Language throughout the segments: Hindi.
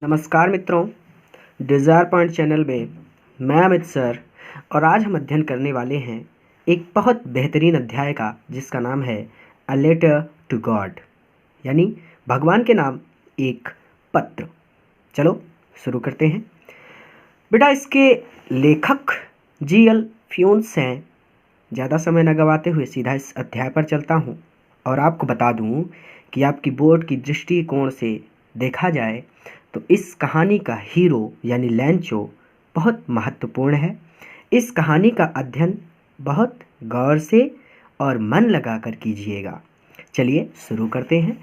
नमस्कार मित्रों, डिज़ायर पॉइंट चैनल में मैं अमित सर और आज हम अध्ययन करने वाले हैं एक बहुत बेहतरीन अध्याय का जिसका नाम है अ लेटर टू गॉड, यानी भगवान के नाम एक पत्र। चलो शुरू करते हैं। बेटा, इसके लेखक जी.एल. फ्यून्स हैं। ज़्यादा समय न गवाते हुए सीधा इस अध्याय पर चलता हूँ और आपको बता दूँ कि आपकी बोर्ड की दृष्टिकोण से देखा जाए तो इस कहानी का हीरो यानी लैंचो बहुत महत्वपूर्ण है। इस कहानी का अध्ययन बहुत गौर से और मन लगाकर कीजिएगा। चलिए शुरू करते हैं।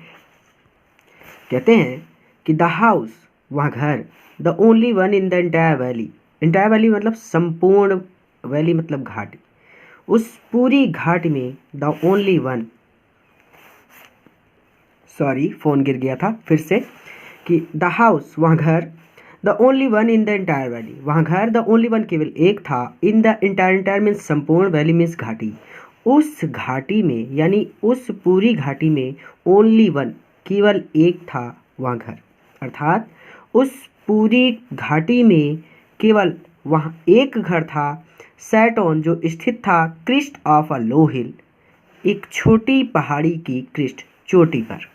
कहते हैं कि द हाउस, वह घर, the only one in the entire valley. Entire valley मतलब संपूर्ण, वैली मतलब घाटी। उस पूरी घाटी में the only one, sorry phone गिर गया था, फिर से कि द हाउस, वहाँ घर, the only one in the entire valley, वहाँ घर, द ओनली वन केवल एक था, इन द एंटायर मीन्स संपूर्ण, वैली मीन्स घाटी, उस घाटी में यानी उस पूरी घाटी में ओनली वन केवल एक था वहाँ घर, अर्थात उस पूरी घाटी में केवल वहाँ एक घर था। सेट ऑन, जो स्थित था, क्रिस्ट ऑफ अ लो हिल, एक छोटी पहाड़ी की क्रिस्ट, चोटी पर।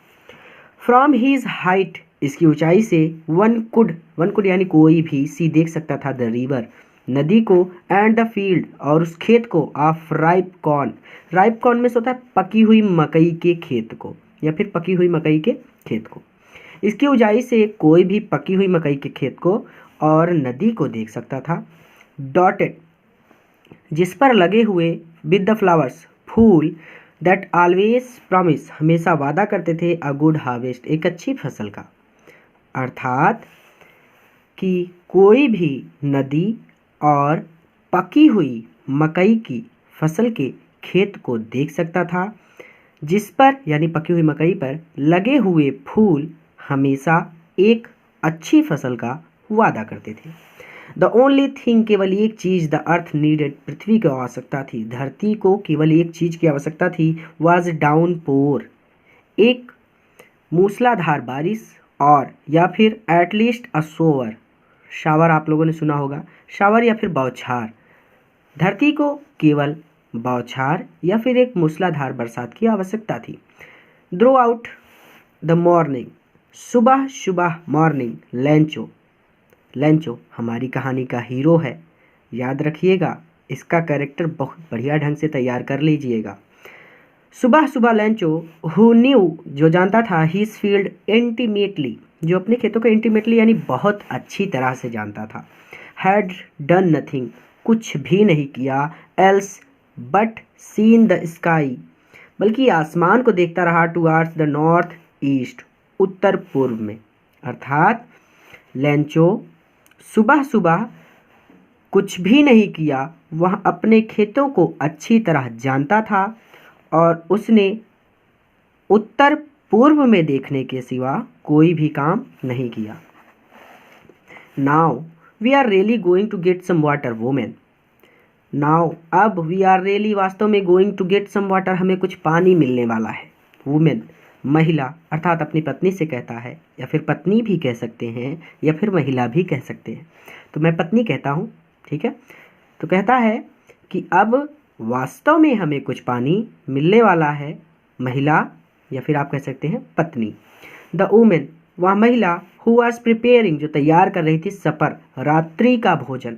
फ्रॉम हीज हाइट, इसकी ऊंचाई से, वन कुड यानी कोई भी, सी देख सकता था, द रिवर, नदी को, एंड द फील्ड और उस खेत को, of ripe corn. Ripe corn में होता है पकी हुई मकई के खेत को या फिर पकी हुई मकई के खेत को। इसकी ऊंचाई से कोई भी पकी हुई मकई के खेत को और नदी को देख सकता था। डॉटेड, जिस पर लगे हुए, विद द फ्लावर्स, फूल, दैट ऑलवेज प्रॉमिस, हमेशा वादा करते थे, अ गुड हार्वेस्ट, एक अच्छी फसल का। अर्थात कि कोई भी नदी और पकी हुई मकई की फसल के खेत को देख सकता था, जिस पर यानी पकी हुई मकई पर लगे हुए फूल हमेशा एक अच्छी फसल का वादा करते थे। द ओनली थिंग, केवल एक चीज़, द अर्थ नीडेड, पृथ्वी की आवश्यकता थी, धरती को केवल एक चीज़ की आवश्यकता थी, वाज डाउन पोर, एक मूसलाधार बारिश, और या फिर एटलीस्ट अ सोवर, शावर आप लोगों ने सुना होगा, शावर या फिर बौछार। धरती को केवल बौछार या फिर एक मूसलाधार बरसात की आवश्यकता थी। थ्रू आउट द मॉर्निंग, सुबह सुबह, मॉर्निंग, लैंचो हमारी कहानी का हीरो है। याद रखिएगा, इसका कैरेक्टर बहुत बढ़िया ढंग से तैयार कर लीजिएगा। सुबह सुबह लैंचो, हु न्यू, जो जानता था, हीज फील्ड इंटीमेटली, जो अपने खेतों को इंटीमेटली यानी बहुत अच्छी तरह से जानता था, हैड डन नथिंग, कुछ भी नहीं किया, else but seen the sky, बल्कि आसमान को देखता रहा, टुवार्ड्स द नॉर्थ ईस्ट, उत्तर पूर्व में। अर्थात लैंचो सुबह सुबह कुछ भी नहीं किया, वह अपने खेतों को अच्छी तरह जानता था और उसने उत्तर पूर्व में देखने के सिवा कोई भी काम नहीं किया। Now we are really going to get some water, women. Now, अब, वी आर रियली, वास्तव में, going to get some water, हमें कुछ पानी मिलने वाला है। वुमेन, महिला, अर्थात अपनी पत्नी से कहता है, या फिर पत्नी भी कह सकते हैं या फिर महिला भी कह सकते हैं, तो मैं पत्नी कहता हूँ, ठीक है। तो कहता है कि अब वास्तव में हमें कुछ पानी मिलने वाला है, महिला या फिर आप कह सकते हैं पत्नी। द वुमेन, वह महिला, हु वाज प्रिपेयरिंग, जो तैयार कर रही थी सपर, रात्रि का भोजन,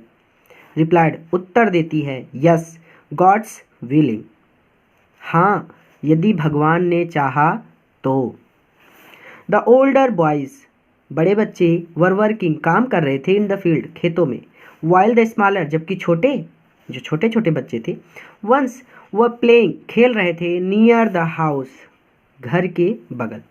रिप्लाइड, उत्तर देती है, यस गॉड्स विलिंग, हाँ यदि भगवान ने चाहा तो। द ओल्डर बॉयज़, बड़े बच्चे, वर वर्किंग, काम कर रहे थे, इन द फील्ड, खेतों में, वाइल द स्मॉलर, जबकि छोटे, जो छोटे छोटे बच्चे थे, वंस, वह प्लेइंग, खेल रहे थे, नियर द हाउस, घर के बगल।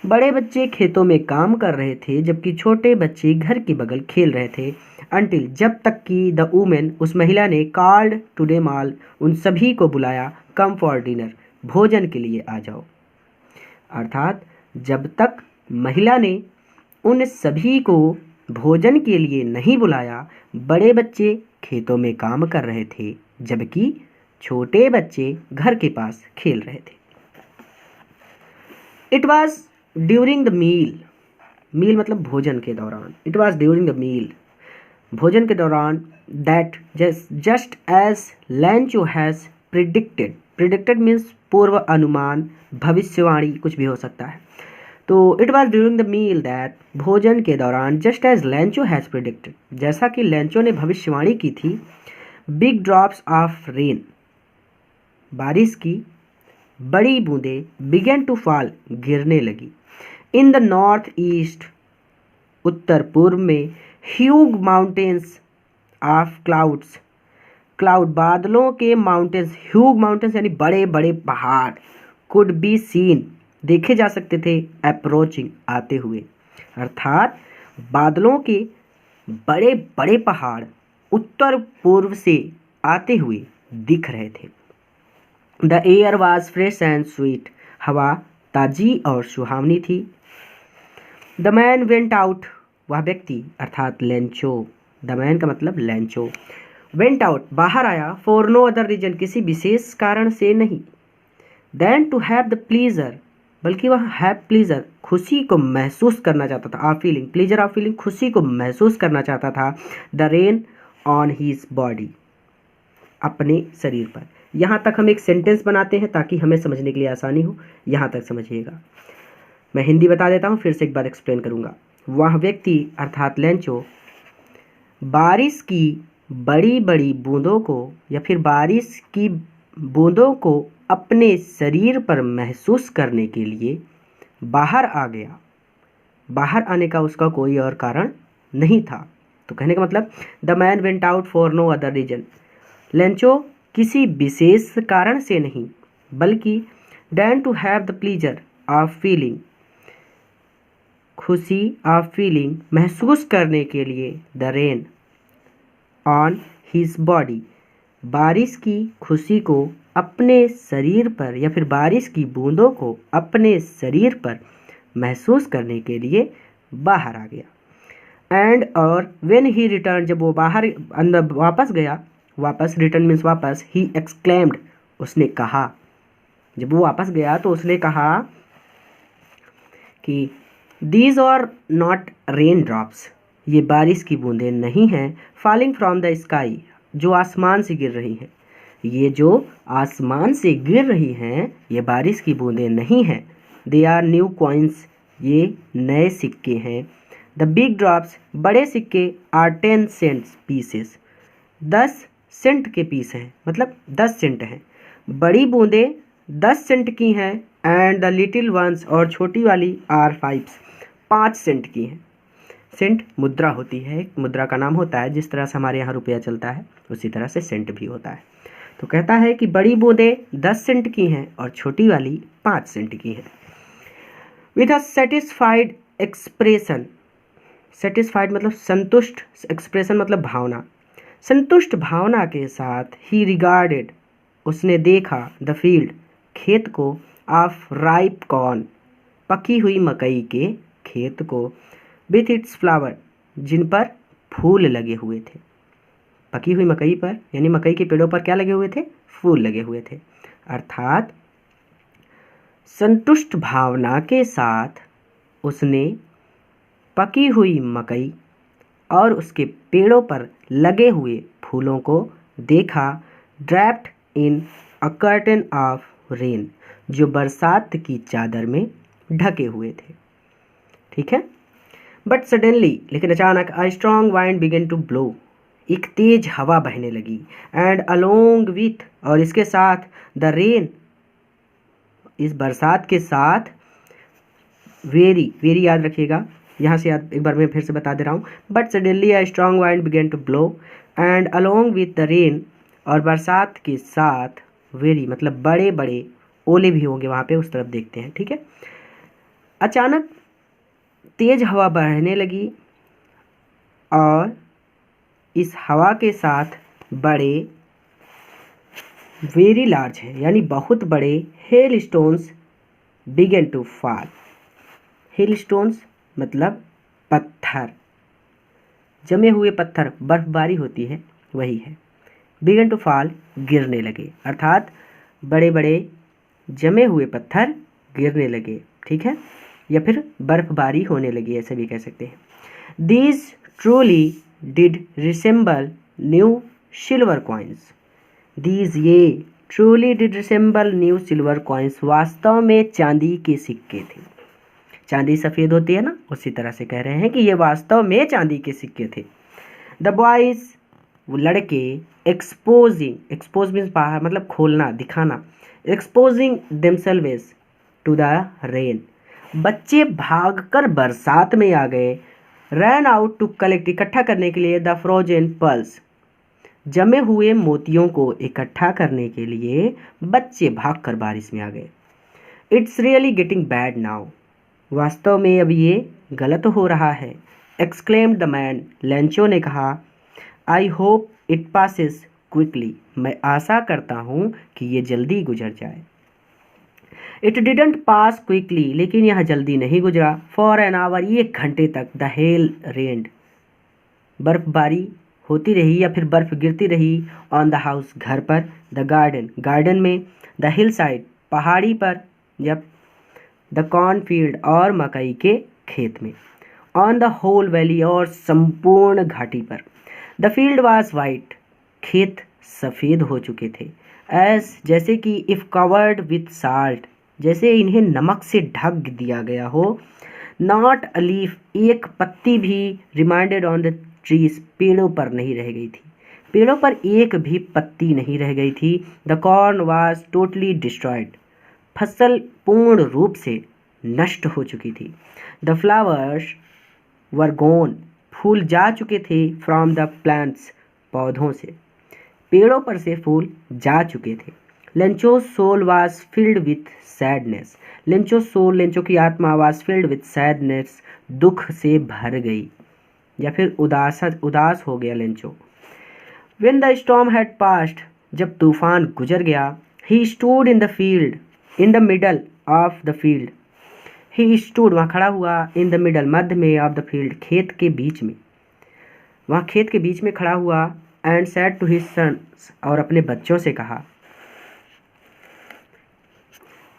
बड़े बच्चे खेतों में काम कर रहे थे जबकि छोटे बच्चे घर के बगल खेल रहे थे, अंटिल, जब तक कि, द वुमेन, उस महिला ने, कॉल्ड टू देम ऑल, उन सभी को बुलाया, कम फॉर डिनर, भोजन के लिए आ जाओ। अर्थात जब तक महिला ने उन सभी को भोजन के लिए नहीं बुलाया, बड़े बच्चे खेतों में काम कर रहे थे जबकि छोटे बच्चे घर के पास खेल रहे थे। It was during the meal, meal मतलब भोजन के दौरान। It was during the meal, भोजन के दौरान, that just as Lencho has predicted, predicted means पूर्व अनुमान, भविष्यवाणी कुछ भी हो सकता है। तो it was during the meal that, भोजन के दौरान, just as Lencho has predicted, जैसा कि लैंचो ने भविष्यवाणी की थी, बिग ड्रॉप्स ऑफ रेन, बारिश की बड़ी बूंदें, बिगेन टू फॉल, गिरने लगी, इन द नॉर्थ ईस्ट, उत्तर पूर्व में, Hugh mountains of clouds, cloud बादलों के माउंटेन्स, ह्यूग माउंटेन्स यानी बड़े बड़े पहाड़, कुड बी सीन, देखे जा सकते थे, अप्रोचिंग, आते हुए, अर्थात बादलों के बड़े बड़े पहाड़ उत्तर पूर्व से आते हुए दिख रहे थे। The air was fresh and sweet, हवा ताजी और सुहावनी थी। द मैन वेंट आउट, वह व्यक्ति अर्थात लेंचो, द मैन का मतलब लेंचो, वेंट आउट, बाहर आया, फॉर नो अदर रीजन, किसी विशेष कारण से नहीं, then to have the pleasure, बल्कि वह हैव प्लीजर, खुशी को महसूस करना चाहता था, of feeling, pleasure of feeling, खुशी को महसूस करना चाहता था, the rain on his body, अपने शरीर पर। यहाँ तक हम एक सेंटेंस बनाते हैं ताकि हमें समझने के लिए आसानी हो, यहाँ तक समझिएगा। मैं हिंदी बता देता हूँ, फिर से एक बार एक्सप्लेन करूँगा। वह व्यक्ति अर्थात लेंचो बारिश की बड़ी बड़ी बूंदों को या फिर बारिश की बूंदों को अपने शरीर पर महसूस करने के लिए बाहर आ गया। बाहर आने का उसका कोई और कारण नहीं था। तो कहने का मतलब the man went out for no other reason, Lencho किसी विशेष कारण से नहीं, बल्कि then to have the pleasure of feeling, खुशी ऑफ फीलिंग, महसूस करने के लिए, the rain on his body, बारिश की खुशी को अपने शरीर पर या फिर बारिश की बूंदों को अपने शरीर पर महसूस करने के लिए बाहर आ गया। एंड और व्हेन ही रिटर्न, जब वो बाहर अंदर वापस गया, वापस, रिटर्न मीन्स वापस, ही एक्सक्लेम्ड, उसने कहा, जब वो वापस गया तो उसने कहा कि these are not raindrops, ये बारिश की बूंदें नहीं हैं, फॉलिंग फ्रॉम द स्काई, जो आसमान से गिर रही हैं, ये जो आसमान से गिर रही हैं ये बारिश की बूंदें नहीं हैं, दे आर न्यू कॉइन्स, ये नए सिक्के हैं, द बिग ड्रॉप्स, बड़े सिक्के, आर 10 सेंट्स पीसेस, 10 सेंट के पीस हैं, मतलब 10 सेंट हैं, बड़ी बूंदें 10 सेंट की हैं, एंड द लिटिल वंस, और छोटी वाली आर 5 सेंट की हैं। सेंट मुद्रा होती है, एक मुद्रा का नाम होता है, जिस तरह से हमारे यहाँ रुपया चलता है उसी तरह से सेंट भी होता है। तो कहता है कि बड़ी बूंदें 10 सेंट की हैं और छोटी वाली 5 सेंट की हैं। With a satisfied expression, satisfied मतलब संतुष्ट, एक्सप्रेशन मतलब भावना, संतुष्ट भावना के साथ, ही रिगार्डेड, उसने देखा, द फील्ड, खेत को, ऑफ राइप कॉर्न, पकी हुई मकई के खेत को, विथ इट्स फ्लावर, जिन पर फूल लगे हुए थे, पकी हुई मकई पर यानी मकई के पेड़ों पर क्या लगे हुए थे, फूल लगे हुए थे। अर्थात संतुष्ट भावना के साथ उसने पकी हुई मकई और उसके पेड़ों पर लगे हुए फूलों को देखा, draped in a curtain of rain, जो बरसात की चादर में ढके हुए थे। ठीक है। बट सडनली, लेकिन अचानक, a strong wind began to blow, एक तेज हवा बहने लगी, एंड अलोंग विथ, और इसके साथ, द रेन, इस बरसात के साथ, वेरी, वेरी याद रखिएगा, यहाँ से याद, एक बार मैं फिर से बता दे रहा हूँ, but suddenly a strong wind began to blow and along with the rain, और बरसात के साथ, वेरी मतलब बड़े बड़े ओले भी होंगे वहाँ पे, उस तरफ देखते हैं। ठीक है। अचानक तेज हवा बहने लगी और इस हवा के साथ बड़े, वेरी लार्ज है यानी बहुत बड़े, hailstones began to fall, hailstones मतलब पत्थर, जमे हुए पत्थर, बर्फबारी होती है वही है, बिगन टू फॉल, गिरने लगे, अर्थात बड़े बड़े जमे हुए पत्थर गिरने लगे। ठीक है। या फिर बर्फबारी होने लगी, ऐसे भी कह सकते हैं। These truly did resemble new silver coins. These ये truly did resemble new silver coins, वास्तव में चांदी के सिक्के थे। चांदी सफ़ेद होती है ना, उसी तरह से कह रहे हैं कि ये वास्तव में चांदी के सिक्के थे। द बॉयज़, वो लड़के, एक्सपोज मीन्स बाहर, मतलब खोलना, दिखाना, exposing themselves to the rain, बच्चे भागकर बरसात में आ गए। रैन आउट टू कलेक्ट, इकट्ठा करने के लिए, द फ्रोजन पर्ल्स, जमे हुए मोतियों को इकट्ठा करने के लिए बच्चे भागकर बारिश में आ गए। It's really getting bad now, वास्तव में अब ये गलत हो रहा है। एक्सक्लेम्ड द मैन, लेंचो ने कहा। I hope it passes quickly, मैं आशा करता हूँ कि ये जल्दी गुजर जाए। इट डिडंट पास क्विकली, लेकिन यह जल्दी नहीं गुजरा। फॉर एन आवर, 1 घंटे तक। द हेल रेन्ड, बर्फबारी होती रही या फिर बर्फ गिरती रही। ऑन द हाउस, घर पर। द गार्डन, गार्डन में। द हिल साइड, पहाड़ी पर। जब द कॉर्न फील्ड, और मकई के खेत में। ऑन द होल वैली, और संपूर्ण घाटी पर। द फील्ड वाज वाइट, खेत सफ़ेद हो चुके थे। एस, जैसे कि इफ़ कवर्ड विथ साल्ट, जैसे इन्हें नमक से ढक दिया गया हो। नॉट अ लीफ, एक पत्ती भी। रिमाइंडेड ऑन द ट्रीज, पेड़ों पर नहीं रह गई थी, पेड़ों पर एक भी पत्ती नहीं रह गई थी। The corn was totally destroyed, फसल पूर्ण रूप से नष्ट हो चुकी थी। द फ्लावर्स वर गॉन, फूल जा चुके थे। फ्रॉम द प्लांट्स, पौधों से, पेड़ों पर से फूल जा चुके थे। Lencho soul was filled with sadness, Lencho soul, Lencho की आत्मा, वाज फिल्ड विथ सैडनेस, दुख से भर गई या फिर उदास हो गया Lencho. When the storm had passed, जब तूफान गुजर गया। He stood in the field, in the middle of the field, he stood, वहाँ खड़ा हुआ। इन द मिडल, मध्य में। ऑफ द फील्ड, खेत के बीच में, वहाँ खेत के बीच में खड़ा हुआ। And said to his sons, और अपने बच्चों से कहा।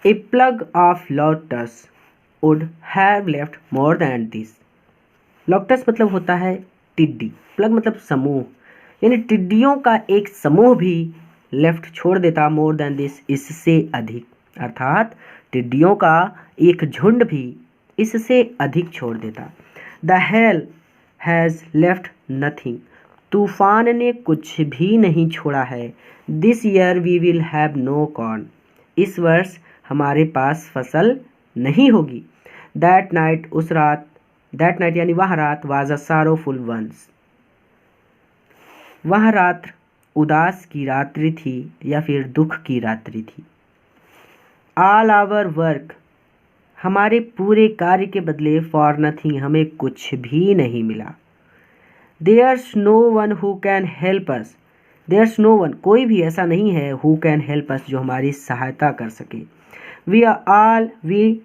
A plague of lotus would have left more than this. Lotus मतलब होता है टिड्डी, प्लग मतलब समूह, यानी टिड्डियों का एक समूह भी लेफ्ट छोड़ देता, मोर देन दिस, इससे अधिक, अर्थात टिड्डियों का एक झुंड भी इससे अधिक छोड़ देता। The hail has left nothing, तूफान ने कुछ भी नहीं छोड़ा है। This year we will have no corn, इस वर्ष हमारे पास फसल नहीं होगी। दैट नाइट, उस रात, दैट नाइट यानी वह रात, वाज अ सारोफुल वंस, वह रात उदास की रात्रि थी या फिर दुख की रात्रि थी। ऑल आवर वर्क, हमारे पूरे कार्य के बदले, फॉर नथिंग, हमें कुछ भी नहीं मिला। There's no one who can help us, there's no one, कोई भी ऐसा नहीं है, हु कैन हेल्प अस, जो हमारी सहायता कर सके। We are all, we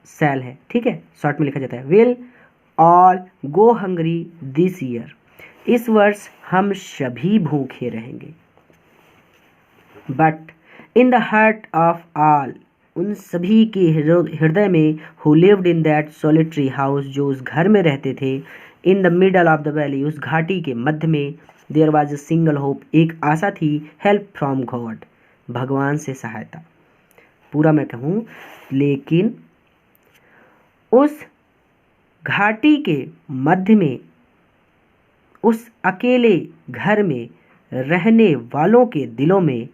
shall है, ठीक है, शॉर्ट में लिखा जाता है। Will all go hungry this year, इस वर्ष हम सभी भूखे रहेंगे। But in the heart of all, उन सभी के हृदय में, who lived in that solitary house, जो उस घर में रहते थे, in the middle of the valley, उस घाटी के मध्य में, there was a single hope, एक आशा थी, हेल्प फ्रॉम गॉड, भगवान से सहायता। पूरा मैं कहूँ, लेकिन उस घाटी के मध्य में, उस अकेले घर में रहने वालों के दिलों में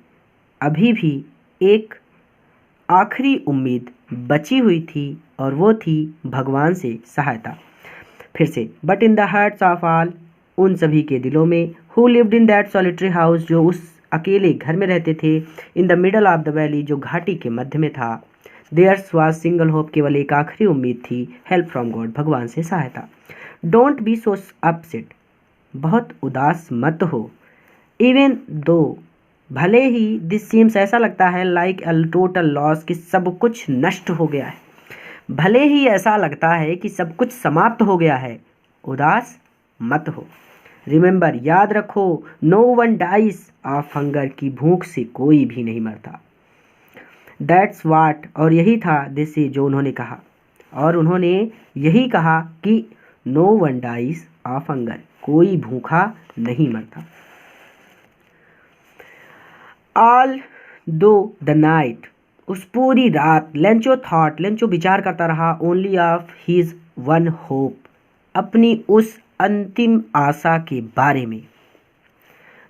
अभी भी एक आखिरी उम्मीद बची हुई थी, और वो थी भगवान से सहायता। फिर से, but in the hearts of all, उन सभी के दिलों में, who lived in that solitary house, जो उस अकेले घर में रहते थे, in the middle of the valley, जो घाटी के मध्य में था, देयर्स वाज सिंगल होप, केवल एक आखिरी उम्मीद थी, हेल्प फ्रॉम गॉड, भगवान से सहायता। डोंट बी सो अपसेट, बहुत उदास मत हो। इवन दो, भले ही, दिस सीम्स, ऐसा लगता है, लाइक अ टोटल लॉस, कि सब कुछ नष्ट हो गया है, भले ही ऐसा लगता है कि सब कुछ समाप्त हो गया है, उदास मत हो। रिमेंबर, याद रखो, no one dies of hunger, की भूख से कोई भी नहीं मरता। दैट्स वाट, और यही था, दिस, जो उन्होंने कहा। और उन्होंने यही कहा कि no one dies of hunger, कोई भूखा नहीं मरता। ऑल दो द नाइट, उस पूरी रात, लेंचो विचार करता रहा only of his one hope, अपनी उस अंतिम आशा के बारे में।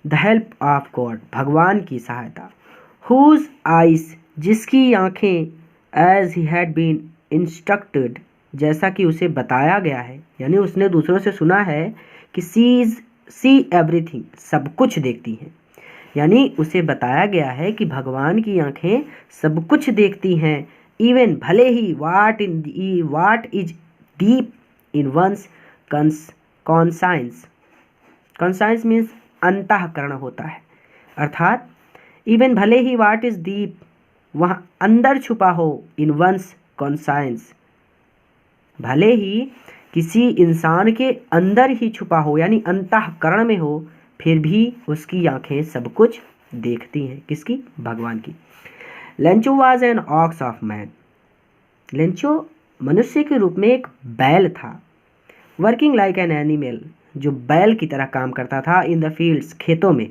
द हेल्प ऑफ गॉड, भगवान की सहायता। हुज आइज, जिसकी आंखें, as he had been instructed, जैसा कि उसे बताया गया है, यानी उसने दूसरों से सुना है कि सी एवरीथिंग, सब कुछ देखती हैं, यानी उसे बताया गया है कि भगवान की आंखें सब कुछ देखती हैं। इवन भले ही what is deep in one's conscience, conscience means अंतःकरण होता है, अर्थात इवन भले ही वाट इज डीप, वहाँ अंदर छुपा हो, इन वंस कॉन्साइंस, भले ही किसी इंसान के अंदर ही छुपा हो, यानी अंतःकरण में हो, फिर भी उसकी आंखें सब कुछ देखती हैं। किसकी? भगवान की। Lencho was an ox of man, Lencho मनुष्य के रूप में एक बैल था। वर्किंग लाइक एन एनिमल, जो बैल की तरह काम करता था, इन द फील्ड्स, खेतों में।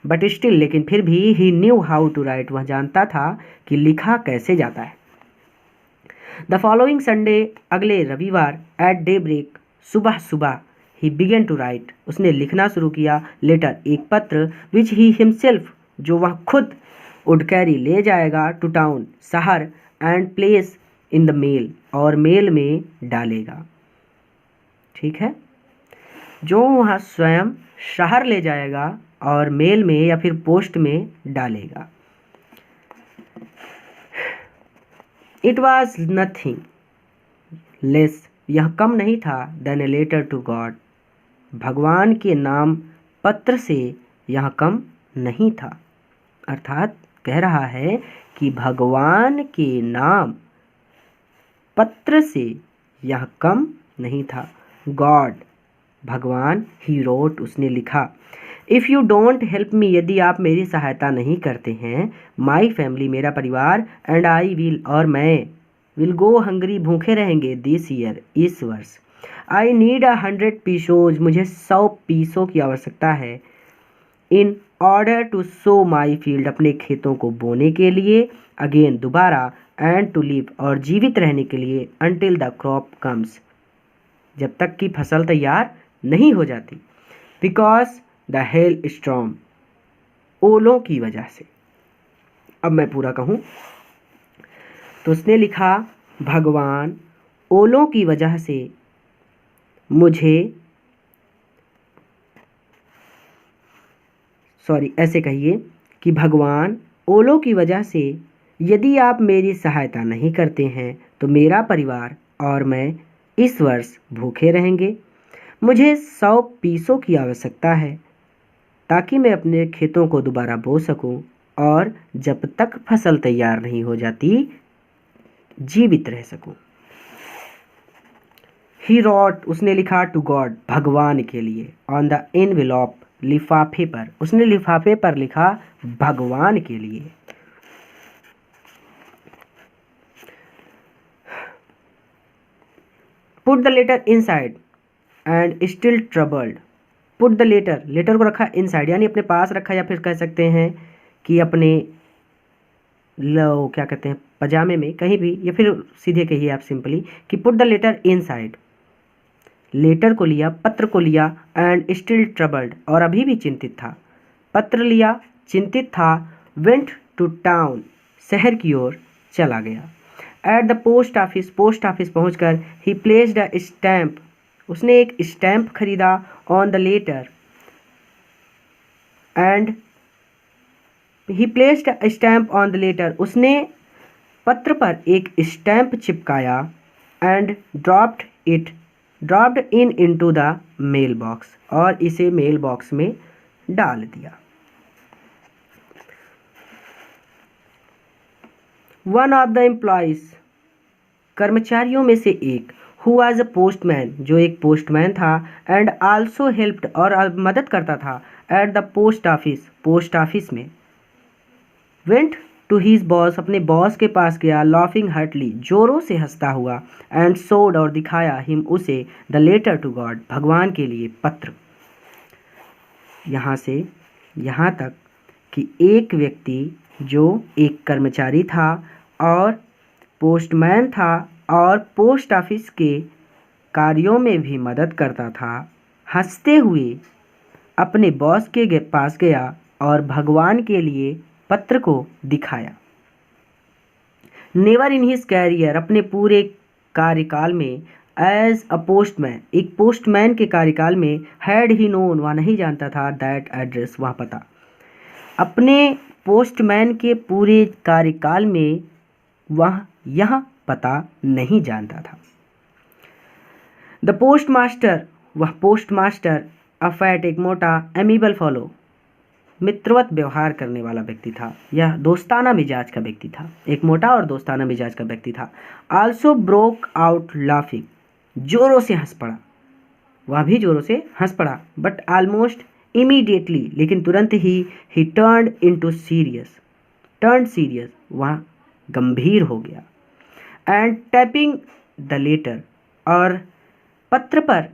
बट स्टिल, लेकिन फिर भी, ही न्यू हाउ टू राइट, वह जानता था कि लिखा कैसे जाता है। द फॉलोइंग संडे, अगले रविवार, एट डे ब्रेक, सुबह सुबह, ही बिगेन टू राइट, उसने लिखना शुरू किया, लेटर, एक पत्र, विच ही हिमसेल्फ, जो वह खुद वुड कैरी, ले जाएगा, टू टाउन, शहर, and place in the mail, और मेल में डालेगा। ठीक है, जो वह स्वयं शहर ले जाएगा और मेल में या फिर पोस्ट में डालेगा। इट वॉज नथिंग लेस, यह कम नहीं था, than a letter to God, भगवान के नाम पत्र से यह कम नहीं था। अर्थात कह रहा है कि भगवान के नाम पत्र से यह कम नहीं था। गॉड, भगवान, ही रोट, उसने लिखा। If you don't help me, यदि आप मेरी सहायता नहीं करते हैं, माई फैमिली, मेरा परिवार, एंड आई विल, और मैं, विल गो हंग्री, भूखे रहेंगे, दिस ईयर, इस वर्ष। आई नीड 100 पीसोज, मुझे 100 पीसों की आवश्यकता है, in order to sow my field, अपने खेतों को बोने के लिए, अगेन, दोबारा, एंड टू लिव, और जीवित रहने के लिए, अनटिल द क्रॉप कम्स, जब तक कि फसल तैयार नहीं हो जाती। बिकॉज द हेल स्टॉर्म, ओलों की वजह से। अब मैं पूरा कहूँ तो उसने लिखा, भगवान, ओलों की वजह से मुझे, ऐसे कहिए कि भगवान, ओलों की वजह से यदि आप मेरी सहायता नहीं करते हैं तो मेरा परिवार और मैं इस वर्ष भूखे रहेंगे। मुझे 100 पीसों की आवश्यकता है ताकि मैं अपने खेतों को दोबारा बो सकूं और जब तक फसल तैयार नहीं हो जाती जीवित रह सकूं। ही रॉट, उसने लिखा, टू गॉड, भगवान के लिए, ऑन द एनवेलॉप, लिफाफे पर, उसने लिफाफे पर लिखा, भगवान के लिए। Put the letter inside and still troubled, put the letter, letter को रखा इनसाइड, यानी अपने पास रखा, या फिर कह सकते हैं कि अपने क्या कहते हैं, पजामे में, कहीं भी, या फिर सीधे कहिए आप सिंपली कि put the letter inside, letter को लिया, पत्र को लिया, एंड स्टिल ट्रबल्ड, और अभी भी चिंतित था, पत्र लिया, चिंतित था, वेंट टू टाउन, शहर की ओर चला गया। At the post office, post office पहुंचकर, ही प्लेस्ड अ स्टैम्प, उसने एक स्टैम्प खरीदा, on the letter, and he placed a stamp on the letter, उसने पत्र पर एक स्टैम्प चिपकाया, and dropped in into the mail box, और इसे मेल बॉक्स में डाल दिया। वन ऑफ द एम्प्लॉइज, कर्मचारियों में से एक, हु वाज अ पोस्टमैन, जो एक पोस्टमैन था, एंड आल्सो हेल्प्ड, और मदद करता था, eight the post office, post office में, वेंट टू हीज बॉस, अपने बॉस के पास गया, लॉफिंग हार्टली, जोरों से हंसता हुआ, एंड सोड, और दिखाया, हिम, उसे, द लेटर टू गॉड, भगवान के लिए पत्र। यहाँ से यहाँ तक कि एक व्यक्ति जो एक कर्मचारी था और पोस्टमैन था और पोस्ट ऑफिस के कार्यों में भी मदद करता था, हंसते हुए अपने बॉस के पास गया और भगवान के लिए पत्र को दिखाया। नेवर इन हिज कैरियर, अपने पूरे कार्यकाल में, एज अ पोस्टमैन, एक पोस्टमैन के कार्यकाल में, हैड ही नोन, वह नहीं जानता था, दैट एड्रेस, वह पता। अपने पोस्टमैन के पूरे कार्यकाल में वह यह पता नहीं जानता था। द पोस्ट मास्टर, वह पोस्ट मास्टर, अ फैट, एक मोटा, एमिबल फॉलो, मित्रवत व्यवहार करने वाला व्यक्ति था, यह दोस्ताना मिजाज का व्यक्ति था, एक मोटा और दोस्ताना मिजाज का व्यक्ति था। आल्सो ब्रोक आउट लाफिंग, जोरों से हंस पड़ा, वह भी जोरों से हंस पड़ा, बट ऑलमोस्ट इमीडिएटली, लेकिन तुरंत ही टर्न्ड इनटू सीरियस, वह गंभीर हो गया। एंड टैपिंग द लेटर, और पत्र पर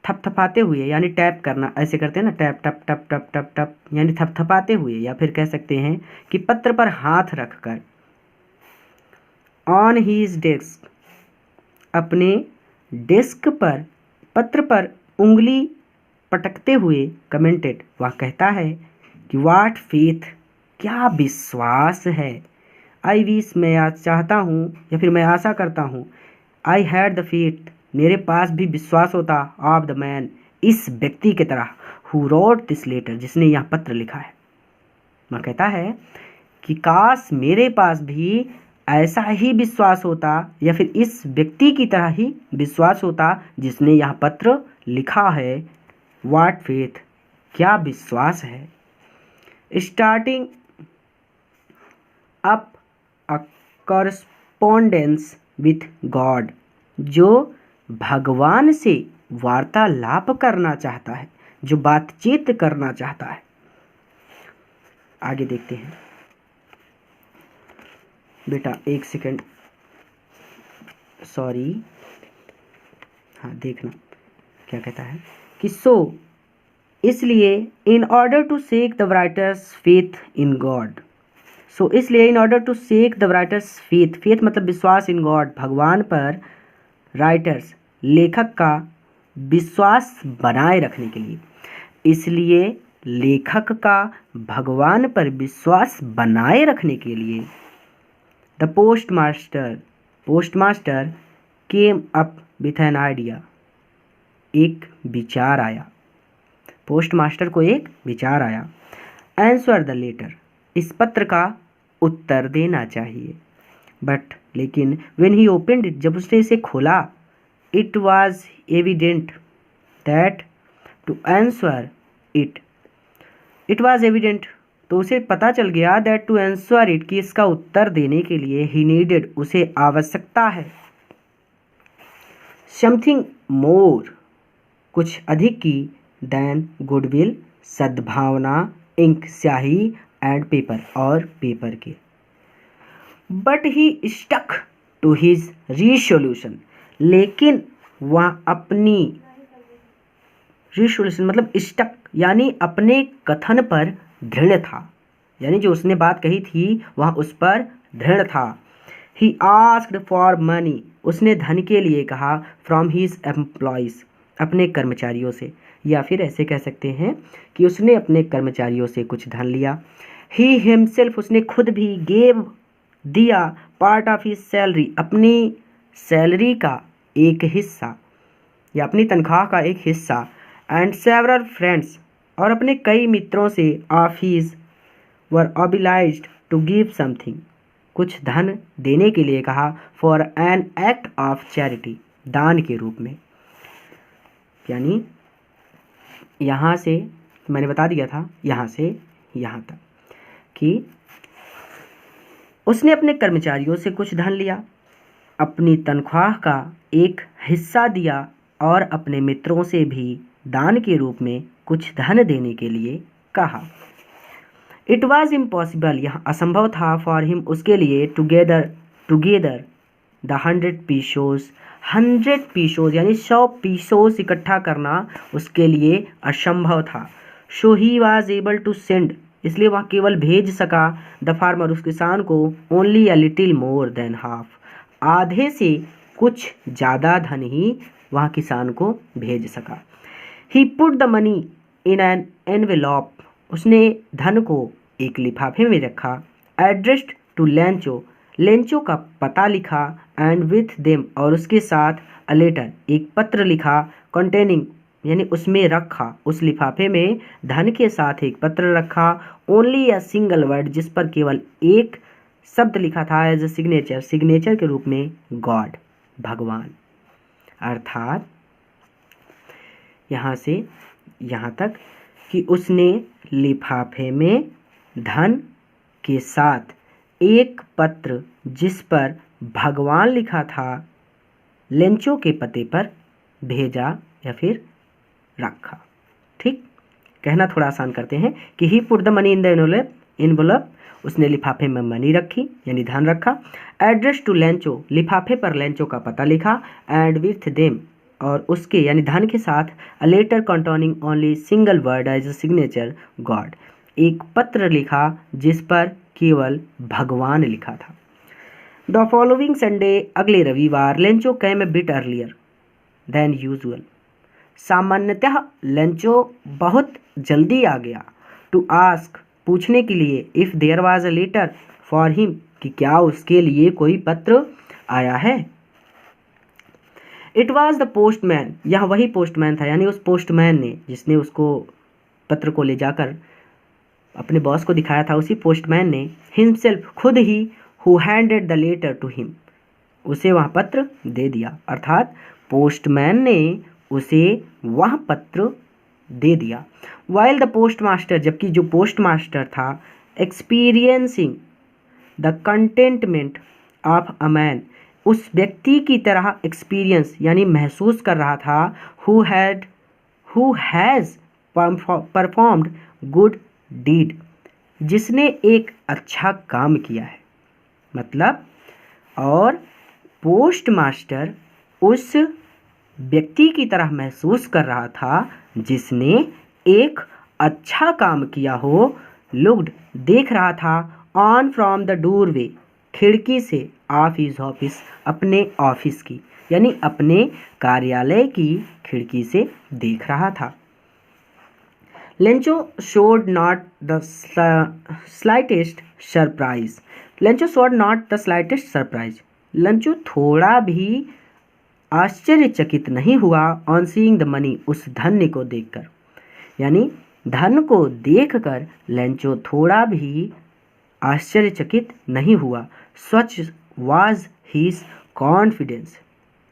थपथपाते हुए, यानी टैप करना, ऐसे करते हैं ना, टैप टप टप टप टप टप, यानी थपथपाते हुए, या फिर कह सकते हैं कि पत्र पर हाथ रखकर, ऑन हीज डेस्क, अपने डेस्क पर पत्र पर उंगली पटकते हुए, कमेंटेड, वह कहता है कि व्हाट फेथ, क्या विश्वास है, आई विश, मैं आज चाहता हूँ या फिर मैं आशा करता हूँ, आई हैड द फेथ, मेरे पास भी विश्वास होता, ऑफ द मैन, इस व्यक्ति की तरह, हु रोट दिस लेटर, जिसने यह पत्र लिखा है। वह कहता है कि काश मेरे पास भी ऐसा ही विश्वास होता या फिर इस व्यक्ति की तरह ही विश्वास होता जिसने यह पत्र लिखा है। व्हाट फेथ, क्या विश्वास है। Starting up a correspondence with God, जो भगवान से वार्तालाप करना चाहता है, जो बातचीत करना चाहता है। आगे देखते हैं। बेटा एक सेकंड, सॉरी, हाँ देखना क्या कहता है कि सो, इसलिए, in order to shake the writer's faith in God, so इसलिए, in order to shake the writer's faith, faith मतलब विश्वास, इन गॉड, भगवान पर, राइटर्स लेखक का विश्वास बनाए रखने के लिए, इसलिए लेखक का भगवान पर विश्वास बनाए रखने के लिए, the postmaster came up with an idea, एक विचार आया, पोस्टमास्टर को एक विचार आया। आंसर द लेटर, इस पत्र का उत्तर देना चाहिए। बट लेकिन व्हेन ही ओपनड इट, जब उसने इसे खोला, it was evident that to answer it, it was evident, तो उसे पता चल गया, दैट टू आंसर इट, कि इसका उत्तर देने के लिए, ही नीडेड, उसे आवश्यकता है, समथिंग मोर, कुछ अधिक की, देन गुडविल, सद्भावना, इंक, स्याही, एंड पेपर, और पेपर के। But he stuck to his resolution, लेकिन वह अपनी, रिसोल्यूशन मतलब स्टक, यानी अपने कथन पर दृढ़ था, यानी जो उसने बात कही थी वह उस पर दृढ़ था। ही आस्क्ड फॉर मनी, उसने धन के लिए कहा, फ्रॉम हिज एम्प्लॉयज, अपने कर्मचारियों से, या फिर ऐसे कह सकते हैं कि उसने अपने कर्मचारियों से कुछ धन लिया। ही हिमसेल्फ, उसने खुद भी, गेव, दिया, पार्ट ऑफ हिज सैलरी, अपनी सैलरी का एक हिस्सा या अपनी तनख्वाह का एक हिस्सा, एंड सेवरल फ्रेंड्स, और अपने कई मित्रों से, of his were obliged to give something, कुछ धन देने के लिए कहा, for an act of charity, दान के रूप में। यानी यहाँ से मैंने बता दिया था, यहाँ से यहाँ तक कि उसने अपने कर्मचारियों से कुछ धन लिया, अपनी तनख्वाह का एक हिस्सा दिया, और अपने मित्रों से भी दान के रूप में कुछ धन देने के लिए कहा। इट वॉज इम्पॉसिबल, यह असंभव था, फॉर हिम उसके लिए, टुगेदर द 100 पीसोज यानी 100 पीसोज इकट्ठा करना उसके लिए असंभव था। So he was able to send, इसलिए वह केवल भेज सका, द फार्मर उस किसान को, only a little more than half, आधे से कुछ ज़्यादा धन ही वह किसान को भेज सका। He put the money in an envelope, उसने धन को एक लिफाफे में रखा, एड्रेस्ड टू लेंचो, लेंचो का पता लिखा, एंड विथ देम और उसके साथ, अ लेटर एक पत्र लिखा, कंटेनिंग यानी उसमें रखा, उस लिफाफे में धन के साथ एक पत्र रखा, ओनली अ सिंगल वर्ड जिस पर केवल एक शब्द लिखा था, एज ए सिग्नेचर, सिग्नेचर के रूप में, गॉड भगवान। अर्थात यहाँ से यहाँ तक कि उसने लिफाफे में धन के साथ एक पत्र जिस पर भगवान लिखा था लेंचो के पते पर भेजा या फिर रखा। ठीक, कहना थोड़ा आसान करते हैं कि he put the money in the envelope, उसने लिफाफे में मनी रखी यानी धन रखा, एड्रेस टू लेंचो, लिफाफे पर लेंचो का पता लिखा, एंड विथ देम और उसके यानी धन के साथ, a letter containing only single word as a signature God, एक पत्र लिखा जिस पर केवल भगवान लिखा था। द फॉलोइंग संडे, अगले रविवार, Lencho came a bit earlier than usual, सामान्यतः लेंचो बहुत जल्दी आ गया, टू आस्क पूछने के लिए, if there was a letter for him कि क्या उसके लिए कोई पत्र आया है। इट वॉज द पोस्टमैन, यह वही पोस्टमैन था यानी उस पोस्टमैन ने जिसने उसको पत्र को ले जाकर अपने बॉस को दिखाया था, उसी पोस्टमैन ने, हिमसेल्फ खुद ही, who handed the letter to him, उसे वह पत्र दे दिया। अर्थात पोस्टमैन ने उसे वह पत्र दे दिया। वाइल द पोस्ट मास्टर, जबकि जो पोस्ट मास्टर था, experiencing the containment of a man, उस व्यक्ति की तरह एक्सपीरियंस यानी महसूस कर रहा था, who has performed good deed, जिसने एक अच्छा काम किया है। मतलब, और पोस्ट मास्टर उस व्यक्ति की तरह महसूस कर रहा था जिसने एक अच्छा काम किया हो, लुक्ड देख रहा था, ऑन फ्रॉम द डोरवे खिड़की से, ऑफ हिज ऑफिस अपने ऑफिस की यानी अपने कार्यालय की खिड़की से देख रहा था। Lencho showed not the slightest surprise, Lencho showed not the slightest surprise, Lencho थोड़ा भी आश्चर्यचकित नहीं हुआ, ऑन सीइंग द मनी, उस धन को देखकर, यानी धन को देखकर लेंचो थोड़ा भी आश्चर्यचकित नहीं हुआ। सच वाज हिज कॉन्फिडेंस,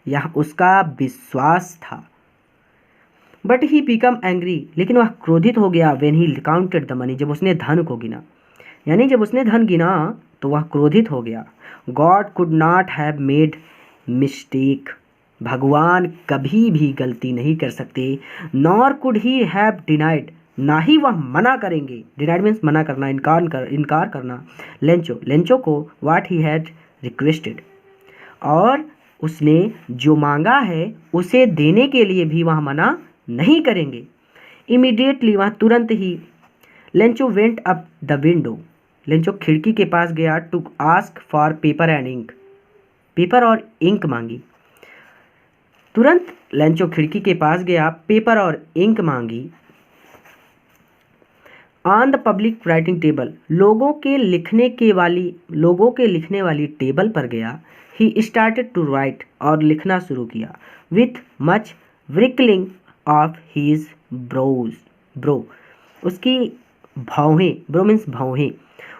यह उसका विश्वास था। बट ही बिकम एंग्री, लेकिन वह क्रोधित हो गया, when he counted the money, जब उसने धन को गिना, यानी जब उसने धन गिना तो वह क्रोधित हो गया। God could not have made mistake, भगवान कभी भी गलती नहीं कर सकते। Nor could he have denied, ना ही वह मना करेंगे, डिनाइड मीन्स मना करना, इनकार करना, लेंचो को, व्हाट ही हैड रिक्वेस्टेड, और उसने जो मांगा है उसे देने के लिए भी वह मना नहीं करेंगे। इमीडिएटली, वह तुरंत ही, Lencho went up the window, Lencho खिड़की के पास गया, to ask for paper and ink, paper और इंक मांगी। तुरंत लेंचो खिड़की के पास गया, पेपर और इंक मांगी। On the public writing table, लोगों के लिखने वाली टेबल पर गया। ही स्टार्टेड टू राइट, और लिखना शुरू किया। With much wrinkling of his brow, उसकी भौहें, ब्रो मीन्स भौहें,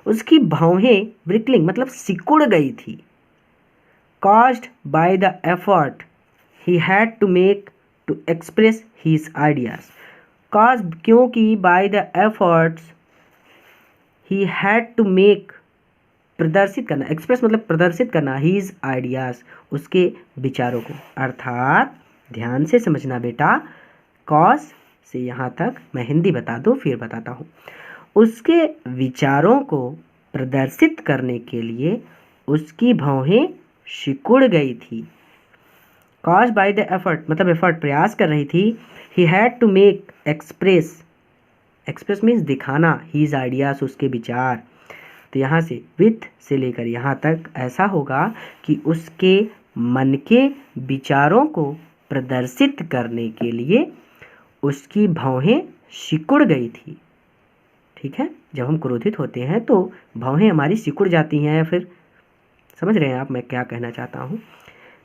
उसकी भौहें व्रिकलिंग मतलब सिकुड़ गई थी। Caused by the effort he had to make to express his ideas, cause क्योंकि, by the efforts he had to make प्रदर्शित करना, एक्सप्रेस मतलब प्रदर्शित करना, हीज आइडियाज उसके विचारों को। अर्थात ध्यान से समझना बेटा, कॉज से यहाँ तक मैं हिंदी बता दूँ फिर बताता हूँ। उसके विचारों को प्रदर्शित करने के लिए उसकी भौहें सिकुड़ गई थी। कॉज बाय द एफर्ट मतलब एफर्ट प्रयास कर रही थी। He had to make express means दिखाना हीज आइडियाज उसके विचार। तो यहाँ से विथ से लेकर यहाँ तक ऐसा होगा कि उसके मन के विचारों को प्रदर्शित करने के लिए उसकी भौहें सिकुड़ गई थी। ठीक है, जब हम क्रोधित होते हैं तो भौहें हमारी सिकुड़ जाती हैं, या फिर समझ रहे हैं आप मैं क्या कहना चाहता हूँ।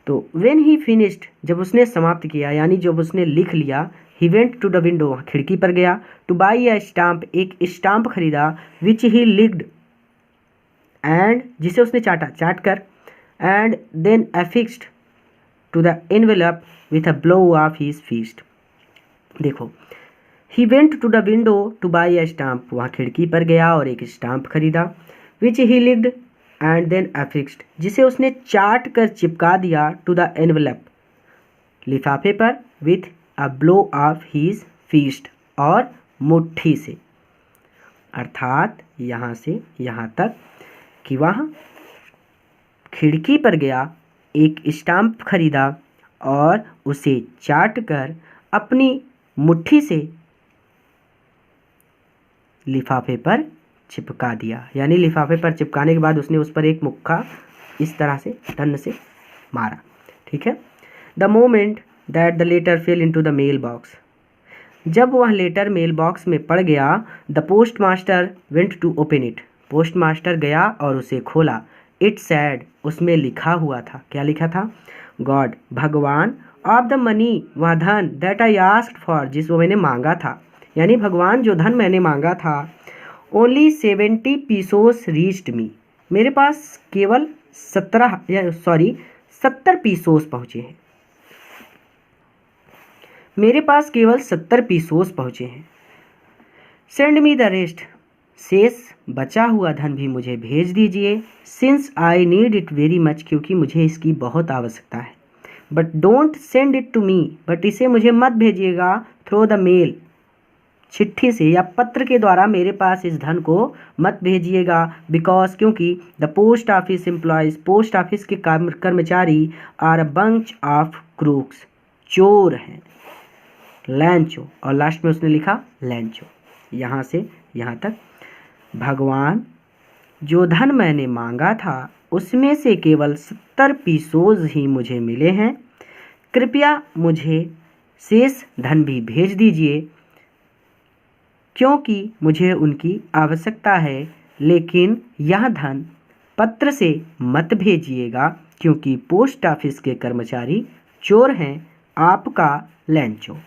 तो व्हेन ही फिनिश्ड जब उसने समाप्त किया यानी जब उसने लिख लिया, he went to the window खिड़की पर गया, टू बाई अ स्टाम्प एक स्टाम्प खरीदा, विच ही लिक्ड एंड जिसे उसने चाट कर, and then affixed to the envelope with a blow of his fist. देखो, he went to the window to buy a stamp वहाँ खिड़की पर गया और एक स्टाम्प खरीदा, which he licked and then affixed जिसे उसने चाट कर चिपका दिया, टू द एनवेलप लिफाफे पर, with a blow of his fist और मुट्ठी से। अर्थात यहाँ से यहाँ तक कि वह खिड़की पर गया, एक स्टाम्प खरीदा और उसे चाट कर अपनी मुट्ठी से लिफाफे पर चिपका दिया। यानी लिफाफे पर चिपकाने के बाद उसने उस पर एक मुक्का इस तरह से तन्न से मारा। ठीक है। The moment that the letter fell into the mail box जब वह लेटर मेल बॉक्स में पड़ गया, the postmaster went to open it postmaster गया और उसे खोला। इट सैड उसमें लिखा हुआ था, क्या लिखा था? गॉड भगवान, ऑफ द मनी वह धन, दैट आई आस्क्ड फॉर जिसको मैंने मांगा था, यानी भगवान जो धन मैंने मांगा था, ओनली 70 पीसोस रीच्ड मी मेरे पास केवल 70 पीसोस पहुँचे हैं, मेरे पास केवल 70 पीसोस पहुँचे हैं। सेंड मी द रेस्ट शेष बचा हुआ धन भी मुझे भेज दीजिए। Since I need it very much क्योंकि मुझे इसकी बहुत आवश्यकता है। But don't send it to me but इसे मुझे मत भेजिएगा थ्रू द मेल चिट्ठी से या पत्र के द्वारा मेरे पास इस धन को मत भेजिएगा। बिकॉज क्योंकि the post office employees post office के कर्मचारी are a bunch of crooks चोर हैं। लैंचो और लास्ट में उसने लिखा लैंचो। यहाँ से यहाँ तक भगवान जो धन मैंने मांगा था उसमें से केवल 70 पीसोज ही मुझे मिले हैं, कृपया मुझे शेष धन भी भेज दीजिए क्योंकि मुझे उनकी आवश्यकता है, लेकिन यह धन पत्र से मत भेजिएगा क्योंकि पोस्ट ऑफिस के कर्मचारी चोर हैं। आपका लैंचो।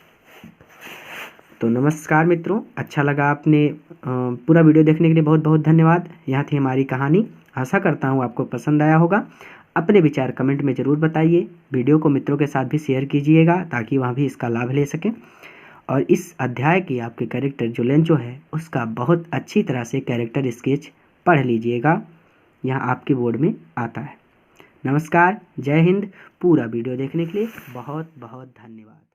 तो नमस्कार मित्रों, अच्छा लगा आपने पूरा वीडियो देखने के लिए बहुत बहुत धन्यवाद। यहाँ थी हमारी कहानी। आशा करता हूँ आपको पसंद आया होगा। अपने विचार कमेंट में ज़रूर बताइए। वीडियो को मित्रों के साथ भी शेयर कीजिएगा ताकि वहाँ भी इसका लाभ ले सकें। और इस अध्याय के आपके कैरेक्टर जो लैंचो है उसका बहुत अच्छी तरह से कैरेक्टर स्केच पढ़ लीजिएगा, यहाँ आपके बोर्ड में आता है। नमस्कार, जय हिंद। पूरा वीडियो देखने के लिए बहुत बहुत धन्यवाद।